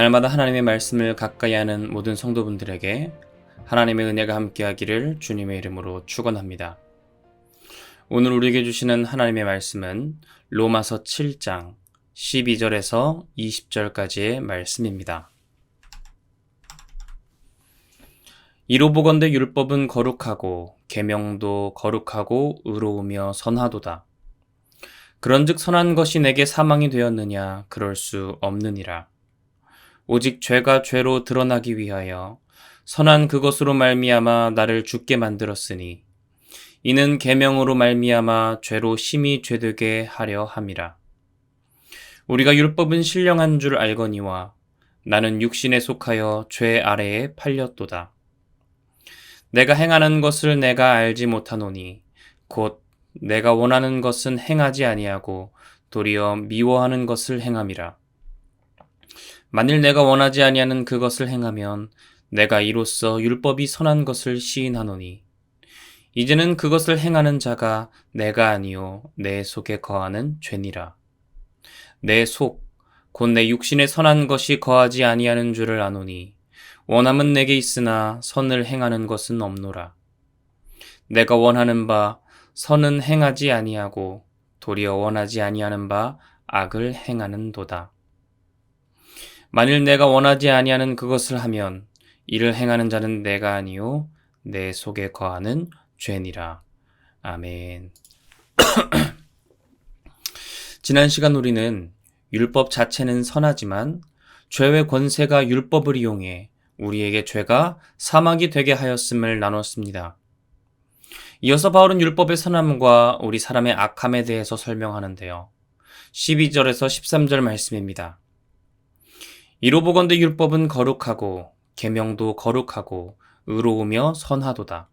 날마다 하나님의 말씀을 가까이 하는 모든 성도분들에게 하나님의 은혜가 함께하기를 주님의 이름으로 축원합니다. 오늘 우리에게 주시는 하나님의 말씀은 로마서 7장 12절에서 20절까지의 말씀입니다. 이로 보건대 율법은 거룩하고 계명도 거룩하고 의로우며 선하도다. 그런즉 선한 것이 내게 사망이 되었느냐? 그럴 수 없느니라. 오직 죄가 죄로 드러나기 위하여 선한 그것으로 말미암아 나를 죽게 만들었으니 이는 계명으로 말미암아 죄로 심히 죄되게 하려 함이라. 우리가 율법은 신령한 줄 알거니와 나는 육신에 속하여 죄 아래에 팔렸도다. 내가 행하는 것을 내가 알지 못하노니 곧 내가 원하는 것은 행하지 아니하고 도리어 미워하는 것을 행함이라. 만일 내가 원하지 아니하는 그것을 행하면 내가 이로써 율법이 선한 것을 시인하노니 이제는 그것을 행하는 자가 내가 아니요 내 속에 거하는 죄니라. 내 속 곧 내 육신에 선한 것이 거하지 아니하는 줄을 아노니 원함은 내게 있으나 선을 행하는 것은 없노라. 내가 원하는 바 선은 행하지 아니하고 도리어 원하지 아니하는 바 악을 행하는도다. 만일 내가 원하지 아니하는 그것을 하면 이를 행하는 자는 내가 아니요 내 속에 거하는 죄니라. 아멘. 지난 시간 우리는 율법 자체는 선하지만 죄의 권세가 율법을 이용해 우리에게 죄가 사망이 되게 하였음을 나눴습니다. 이어서 바울은 율법의 선함과 우리 사람의 악함에 대해서 설명하는데요. 12절에서 13절 말씀입니다. 이로 보건대 율법은 거룩하고 계명도 거룩하고 의로우며 선하도다.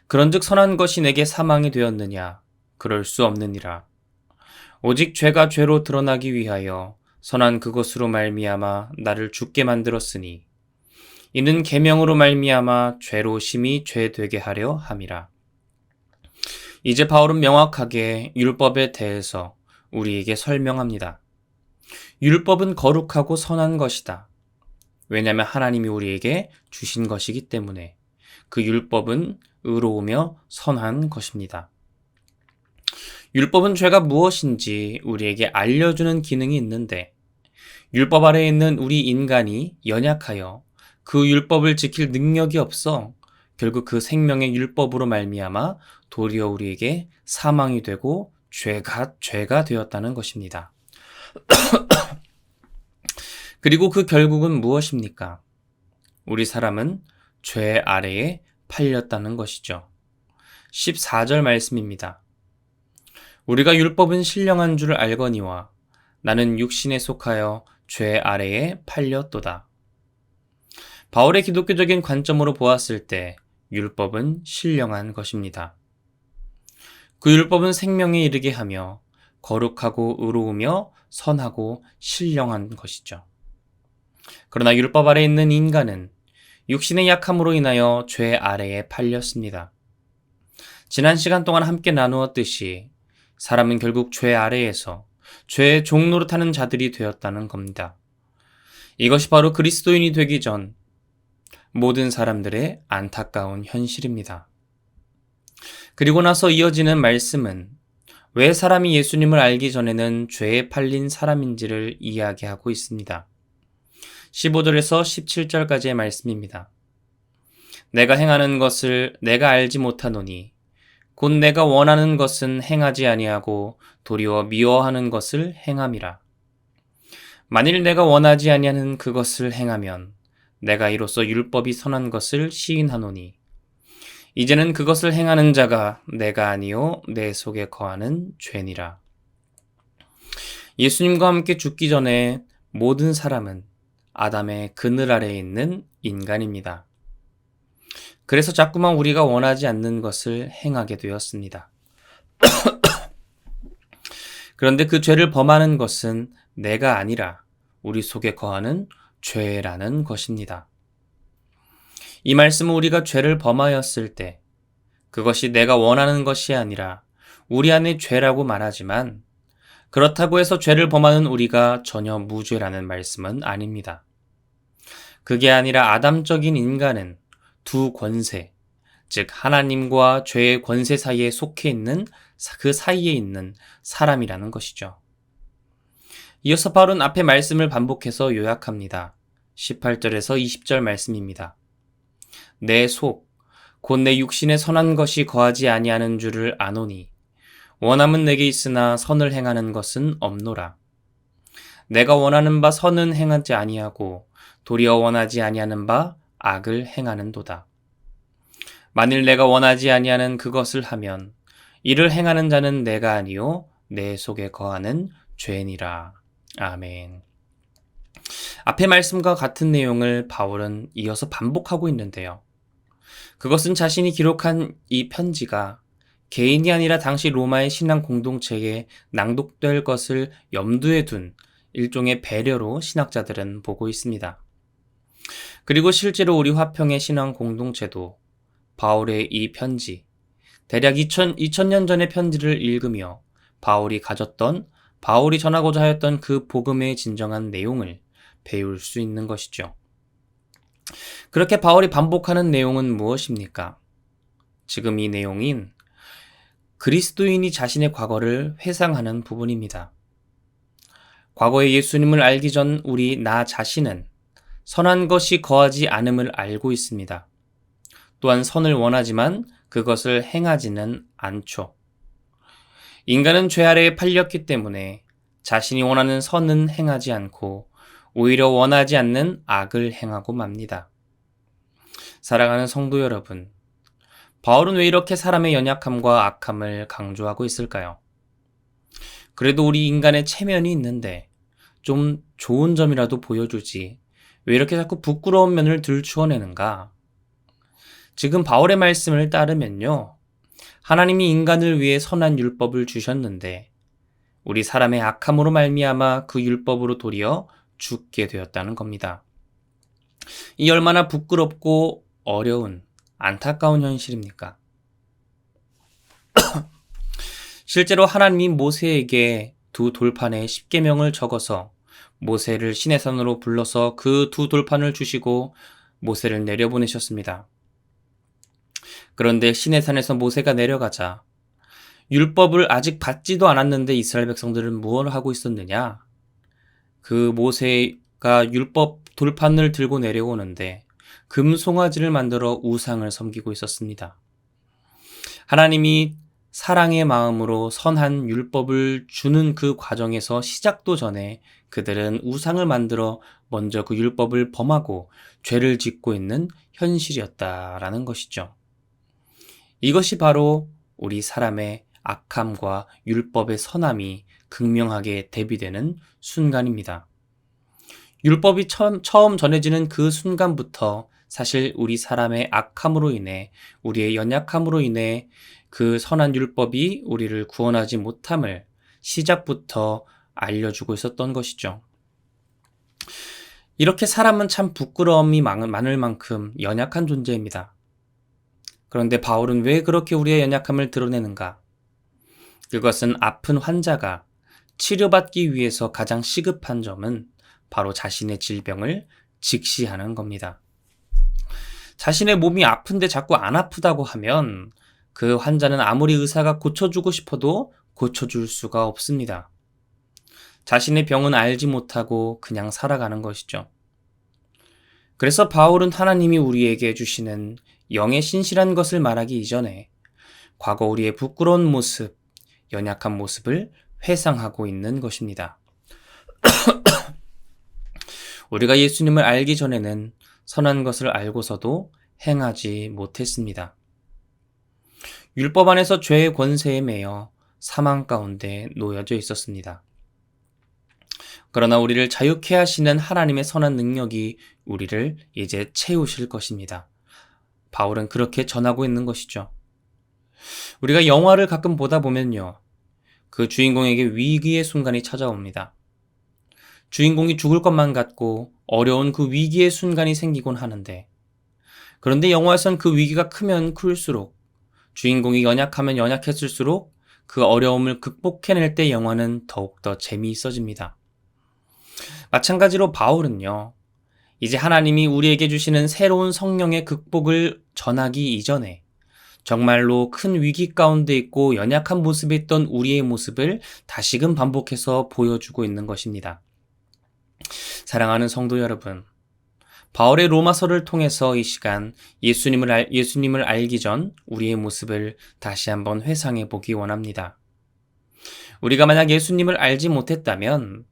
그런즉 선한 것이 내게 사망이 되었느냐? 그럴 수 없느니라. 오직 죄가 죄로 드러나기 위하여 선한 그것으로 말미암아 나를 죽게 만들었으니 이는 계명으로 말미암아 죄로 심히 죄되게 하려 함이라. 이제 바울은 명확하게 율법에 대해서 우리에게 설명합니다. 율법은 거룩하고 선한 것이다. 왜냐하면 하나님이 우리에게 주신 것이기 때문에 그 율법은 의로우며 선한 것입니다. 율법은 죄가 무엇인지 우리에게 알려주는 기능이 있는데 율법 아래에 있는 우리 인간이 연약하여 그 율법을 지킬 능력이 없어 결국 그 생명의 율법으로 말미암아 도리어 우리에게 사망이 되고 죄가 되었다는 것입니다. 그리고 그 결국은 무엇입니까? 우리 사람은 죄 아래에 팔렸다는 것이죠. 14절 말씀입니다. 우리가 율법은 신령한 줄 알거니와 나는 육신에 속하여 죄 아래에 팔렸도다. 바울의 기독교적인 관점으로 보았을 때 율법은 신령한 것입니다. 그 율법은 생명에 이르게 하며 거룩하고 의로우며 선하고 신령한 것이죠. 그러나 율법 아래에 있는 인간은 육신의 약함으로 인하여 죄 아래에 팔렸습니다. 지난 시간 동안 함께 나누었듯이 사람은 결국 죄 아래에서 죄의 종노릇하는 자들이 되었다는 겁니다. 이것이 바로 그리스도인이 되기 전 모든 사람들의 안타까운 현실입니다. 그리고 나서 이어지는 말씀은 왜 사람이 예수님을 알기 전에는 죄에 팔린 사람인지를 이야기하고 있습니다. 15절에서 17절까지의 말씀입니다. 내가 행하는 것을 내가 알지 못하노니 곧 내가 원하는 것은 행하지 아니하고 도리어 미워하는 것을 행함이라. 만일 내가 원하지 아니하는 그것을 행하면 내가 이로써 율법이 선한 것을 시인하노니 이제는 그것을 행하는 자가 내가 아니요 내 속에 거하는 죄니라. 예수님과 함께 죽기 전에 모든 사람은 아담의 그늘 아래에 있는 인간입니다. 그래서 자꾸만 우리가 원하지 않는 것을 행하게 되었습니다. 그런데 그 죄를 범하는 것은 내가 아니라 우리 속에 거하는 죄라는 것입니다. 이 말씀은 우리가 죄를 범하였을 때 그것이 내가 원하는 것이 아니라 우리 안에 죄라고 말하지만 그렇다고 해서 죄를 범하는 우리가 전혀 무죄라는 말씀은 아닙니다. 그게 아니라 아담적인 인간은 두 권세, 즉 하나님과 죄의 권세 사이에 속해 있는 그 사이에 있는 사람이라는 것이죠. 이어서 바울은 앞의 말씀을 반복해서 요약합니다. 18절에서 20절 말씀입니다. 내 속, 곧 내 육신에 선한 것이 거하지 아니하는 줄을 아노니 원함은 내게 있으나 선을 행하는 것은 없노라. 내가 원하는 바 선은 행하지 아니하고 도리어 원하지 아니하는 바 악을 행하는도다. 만일 내가 원하지 아니하는 그것을 하면 이를 행하는 자는 내가 아니요 내 속에 거하는 죄니라. 아멘. 앞의 말씀과 같은 내용을 바울은 이어서 반복하고 있는데요. 그것은 자신이 기록한 이 편지가 개인이 아니라 당시 로마의 신앙 공동체에 낭독될 것을 염두에 둔 일종의 배려로 신학자들은 보고 있습니다. 그리고 실제로 우리 화평의 신앙 공동체도 바울의 이 편지, 대략 2000년 전의 편지를 읽으며 바울이 전하고자 하였던 그 복음의 진정한 내용을 배울 수 있는 것이죠. 그렇게 바울이 반복하는 내용은 무엇입니까? 지금 이 내용인 그리스도인이 자신의 과거를 회상하는 부분입니다. 과거에 예수님을 알기 전 나 자신은 선한 것이 거하지 않음을 알고 있습니다. 또한 선을 원하지만 그것을 행하지는 않죠. 인간은 죄 아래에 팔렸기 때문에 자신이 원하는 선은 행하지 않고 오히려 원하지 않는 악을 행하고 맙니다. 사랑하는 성도 여러분, 바울은 왜 이렇게 사람의 연약함과 악함을 강조하고 있을까요? 그래도 우리 인간의 체면이 있는데 좀 좋은 점이라도 보여주지 왜 이렇게 자꾸 부끄러운 면을 들추어내는가? 지금 바울의 말씀을 따르면요, 하나님이 인간을 위해 선한 율법을 주셨는데 우리 사람의 악함으로 말미암아 그 율법으로 도리어 죽게 되었다는 겁니다. 이 얼마나 부끄럽고 어려운 안타까운 현실입니까? 실제로 하나님이 모세에게 두 돌판에 십계명을 적어서 모세를 시내산으로 불러서 그 두 돌판을 주시고 모세를 내려보내셨습니다. 그런데 시내산에서 모세가 내려가자 율법을 아직 받지도 않았는데 이스라엘 백성들은 무엇을 하고 있었느냐? 그 모세가 율법 돌판을 들고 내려오는데 금송아지를 만들어 우상을 섬기고 있었습니다. 하나님이 사랑의 마음으로 선한 율법을 주는 그 과정에서 시작도 전에 그들은 우상을 만들어 먼저 그 율법을 범하고 죄를 짓고 있는 현실이었다라는 것이죠. 이것이 바로 우리 사람의 악함과 율법의 선함이 극명하게 대비되는 순간입니다. 율법이 처음 전해지는 그 순간부터 사실 우리 사람의 악함으로 인해, 우리의 연약함으로 인해 그 선한 율법이 우리를 구원하지 못함을 시작부터 알려주고 있었던 것이죠. 이렇게 사람은 참 부끄러움이 많을 만큼 연약한 존재입니다. 그런데 바울은 왜 그렇게 우리의 연약함을 드러내는가? 그것은 아픈 환자가 치료받기 위해서 가장 시급한 점은 바로 자신의 질병을 직시하는 겁니다. 자신의 몸이 아픈데 자꾸 안 아프다고 하면 그 환자는 아무리 의사가 고쳐주고 싶어도 고쳐줄 수가 없습니다. 자신의 병은 알지 못하고 그냥 살아가는 것이죠. 그래서 바울은 하나님이 우리에게 주시는 영의 신실한 것을 말하기 이전에 과거 우리의 부끄러운 모습, 연약한 모습을 회상하고 있는 것입니다. 우리가 예수님을 알기 전에는 선한 것을 알고서도 행하지 못했습니다. 율법 안에서 죄의 권세에 매여 사망 가운데 놓여져 있었습니다. 그러나 우리를 자유케 하시는 하나님의 선한 능력이 우리를 이제 채우실 것입니다. 바울은 그렇게 전하고 있는 것이죠. 우리가 영화를 가끔 보다 보면요, 그 주인공에게 위기의 순간이 찾아옵니다. 주인공이 죽을 것만 같고 어려운 그 위기의 순간이 생기곤 하는데, 그런데 영화에선 그 위기가 크면 클수록, 주인공이 연약하면 연약했을수록 그 어려움을 극복해낼 때 영화는 더욱더 재미있어집니다. 마찬가지로 바울은요, 이제 하나님이 우리에게 주시는 새로운 성령의 극복을 전하기 이전에 정말로 큰 위기 가운데 있고 연약한 모습에 있던 우리의 모습을 다시금 반복해서 보여주고 있는 것입니다. 사랑하는 성도 여러분, 바울의 로마서를 통해서 이 시간 예수님을 알기 전 우리의 모습을 다시 한번 회상해 보기 원합니다. 우리가 만약 예수님을 알지 못했다면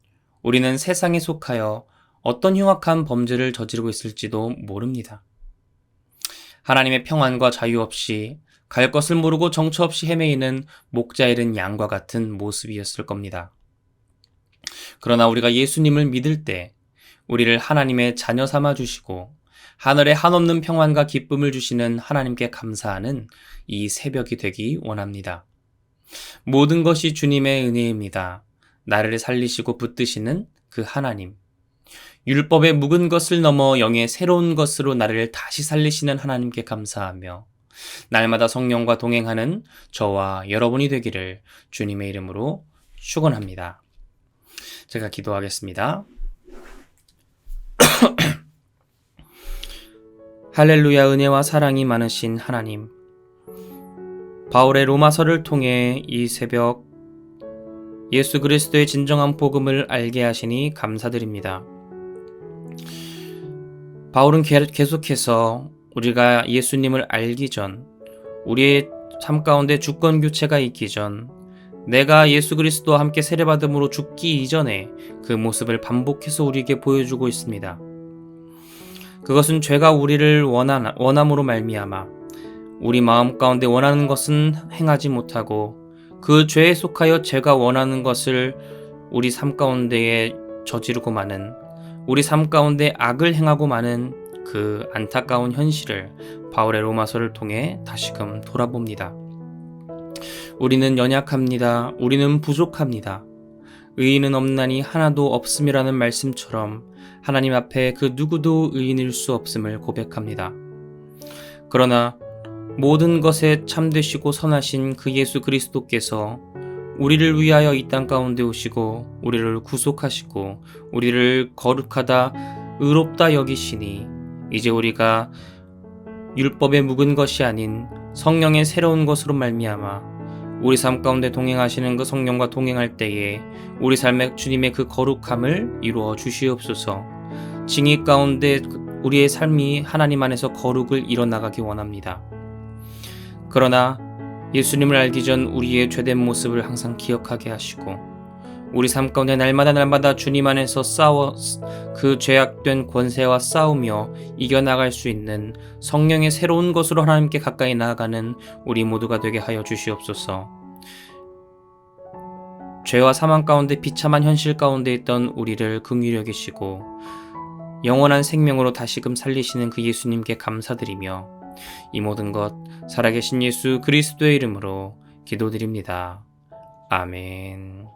우리는 세상에 속하여 어떤 흉악한 범죄를 저지르고 있을지도 모릅니다. 하나님의 평안과 자유 없이 갈 것을 모르고 정처 없이 헤매이는 목자 잃은 양과 같은 모습이었을 겁니다. 그러나 우리가 예수님을 믿을 때 우리를 하나님의 자녀 삼아 주시고 하늘에 한없는 평안과 기쁨을 주시는 하나님께 감사하는 이 새벽이 되기 원합니다. 모든 것이 주님의 은혜입니다. 나를 살리시고 붙드시는 그 하나님. 율법의 묵은 것을 넘어 영의 새로운 것으로 나를 다시 살리시는 하나님께 감사하며 날마다 성령과 동행하는 저와 여러분이 되기를 주님의 이름으로 축원합니다. 제가 기도하겠습니다. 할렐루야. 은혜와 사랑이 많으신 하나님, 바울의 로마서를 통해 이 새벽 예수 그리스도의 진정한 복음을 알게 하시니 감사드립니다. 바울은 계속해서 우리가 예수님을 알기 전, 우리의 삶 가운데 주권 교체가 있기 전, 내가 예수 그리스도와 함께 세례받음으로 죽기 이전에 그 모습을 반복해서 우리에게 보여주고 있습니다. 그것은 죄가 우리를 원함으로 말미암아 우리 마음 가운데 원하는 것은 행하지 못하고 그 죄에 속하여 죄가 원하는 것을 우리 삶 가운데에 저지르고 마는, 우리 삶 가운데 악을 행하고 마는 그 안타까운 현실을 바울의 로마서를 통해 다시금 돌아봅니다. 우리는 연약합니다. 우리는 부족합니다. 의인은 없나니 하나도 없음이라는 말씀처럼 하나님 앞에 그 누구도 의인일 수 없음을 고백합니다. 그러나 모든 것에 참되시고 선하신 그 예수 그리스도께서 우리를 위하여 이 땅 가운데 오시고 우리를 구속하시고 우리를 거룩하다 의롭다 여기시니 이제 우리가 율법에 묵은 것이 아닌 성령의 새로운 것으로 말미암아 우리 삶 가운데 동행하시는 그 성령과 동행할 때에 우리 삶에 주님의 그 거룩함을 이루어 주시옵소서. 징이 가운데 우리의 삶이 하나님 안에서 거룩을 이뤄나가기 원합니다. 그러나 예수님을 알기 전 우리의 죄된 모습을 항상 기억하게 하시고 우리 삶 가운데 날마다 주님 안에서 그 죄악된 권세와 싸우며 이겨나갈 수 있는 성령의 새로운 것으로 하나님께 가까이 나아가는 우리 모두가 되게 하여 주시옵소서. 죄와 사망 가운데 비참한 현실 가운데 있던 우리를 긍휼히 여기시고 영원한 생명으로 다시금 살리시는 그 예수님께 감사드리며 이 모든 것 살아계신 예수 그리스도의 이름으로 기도드립니다. 아멘.